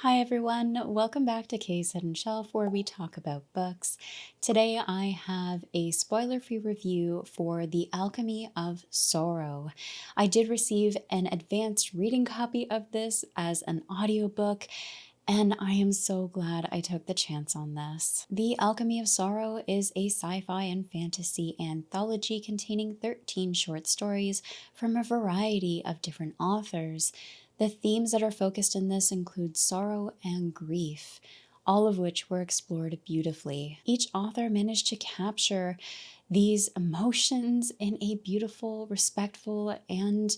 Hi everyone, welcome back to Kay's Hidden Shelf where we talk about books. Today I have a spoiler-free review for The Alchemy of Sorrow. I did receive an advanced reading copy of this as an audiobook, and I am so glad I took the chance on this. The Alchemy of Sorrow is a sci-fi and fantasy anthology containing 13 short stories from a variety of different authors. The themes that are focused in this include sorrow and grief, all of which were explored beautifully. Each author managed to capture these emotions in a beautiful, respectful, and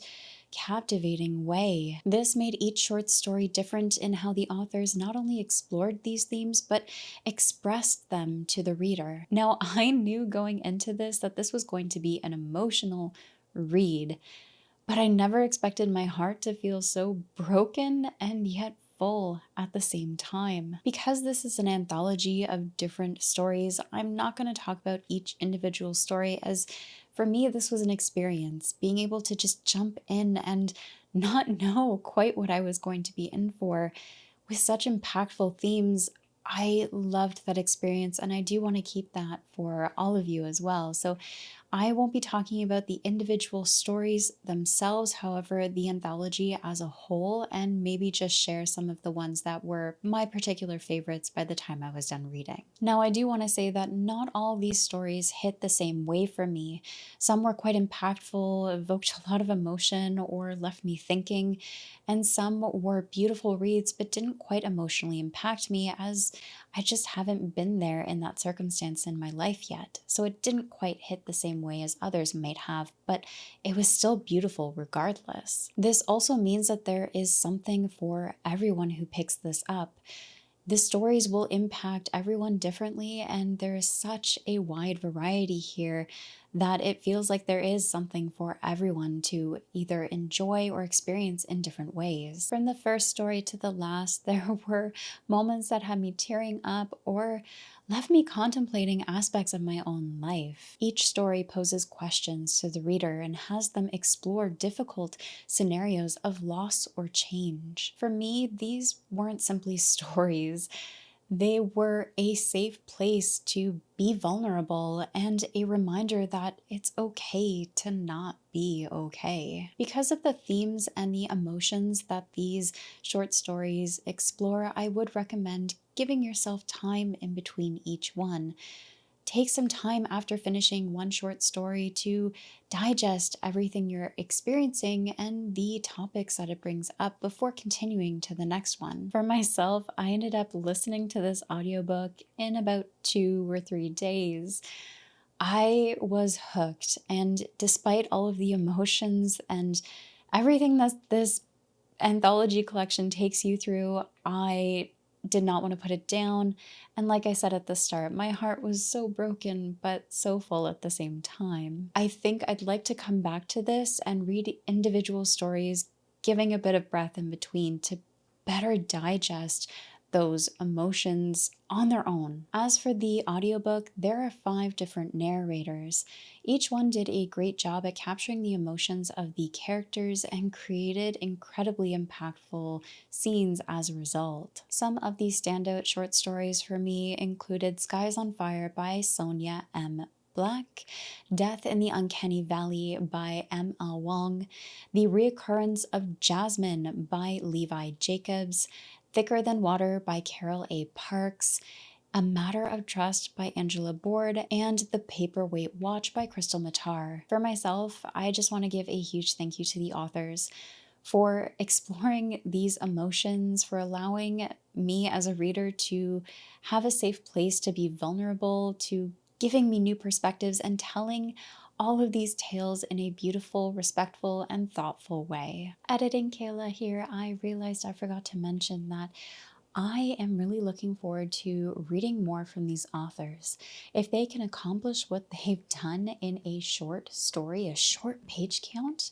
captivating way. This made each short story different in how the authors not only explored these themes, but expressed them to the reader. Now, I knew going into this that this was going to be an emotional read, but I never expected my heart to feel so broken and yet full at the same time. Because this is an anthology of different stories, I'm not going to talk about each individual story, as for me this was an experience, being able to just jump in and not know quite what I was going to be in for. With such impactful themes, I loved that experience, and I do want to keep that for all of you as well. So I won't be talking about the individual stories themselves, however, the anthology as a whole, and maybe just share some of the ones that were my particular favorites by the time I was done reading. Now, I do want to say that not all these stories hit the same way for me. Some were quite impactful, evoked a lot of emotion, or left me thinking, and some were beautiful reads but didn't quite emotionally impact me, as I just haven't been there in that circumstance in my life yet. So it didn't quite hit the same way as others might have, but it was still beautiful regardless. This also means that there is something for everyone who picks this up. The stories will impact everyone differently, and there is such a wide variety here that it feels like there is something for everyone to either enjoy or experience in different ways. From the first story to the last, there were moments that had me tearing up or left me contemplating aspects of my own life. Each story poses questions to the reader and has them explore difficult scenarios of loss or change. For me, these weren't simply stories. They were a safe place to be vulnerable and a reminder that it's okay to not be okay. Because of the themes and the emotions that these short stories explore, I would recommend giving yourself time in between each one. Take some time after finishing one short story to digest everything you're experiencing and the topics that it brings up before continuing to the next one. For myself, I ended up listening to this audiobook in about 2 or 3 days. I was hooked, and despite all of the emotions and everything that this anthology collection takes you through, I did not want to put it down. And like I said at the start, my heart was so broken, but so full at the same time. I think I'd like to come back to this and read individual stories, giving a bit of breath in between to better digest those emotions on their own. As for the audiobook, there are 5 different narrators. Each one did a great job at capturing the emotions of the characters and created incredibly impactful scenes as a result. Some of the standout short stories for me included Skies on Fire by Sonya M. Black, Death in the Uncanny Valley by M.L. Wang, The Reoccurrence of Jasmine by Levi Jacobs, Thicker Than Water by Carol A. Parks, A Matter of Trust by Angela Boord, and The Paperweight Watch by Krystle Matar. For myself, I just want to give a huge thank you to the authors for exploring these emotions, for allowing me as a reader to have a safe place to be vulnerable, to giving me new perspectives and telling all of these tales in a beautiful, respectful, and thoughtful way. Editing Kayla here, I realized I forgot to mention that I am really looking forward to reading more from these authors. If they can accomplish what they've done in a short story, a short page count,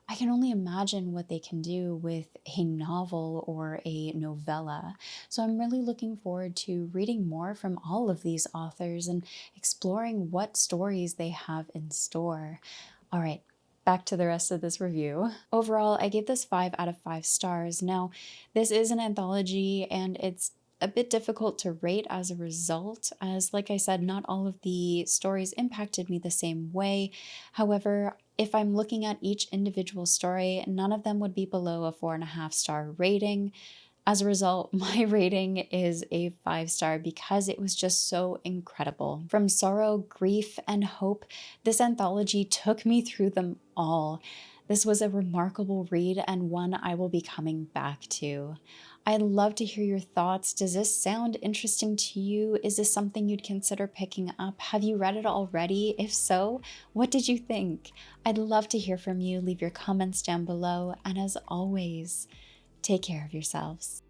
I can only imagine what they can do with a novel or a novella. So I'm really looking forward to reading more from all of these authors and exploring what stories they have in store. All right, back to the rest of this review. Overall, I gave this 5 out of 5 stars. Now, this is an anthology and it's a bit difficult to rate as a result, as like I said, not all of the stories impacted me the same way. However, if I'm looking at each individual story, none of them would be below a 4.5-star rating. As a result, my rating is a 5-star because it was just so incredible. From sorrow, grief, and hope, this anthology took me through them all. This was a remarkable read and one I will be coming back to. I'd love to hear your thoughts. Does this sound interesting to you? Is this something you'd consider picking up? Have you read it already? If so, what did you think? I'd love to hear from you. Leave your comments down below. And as always, take care of yourselves.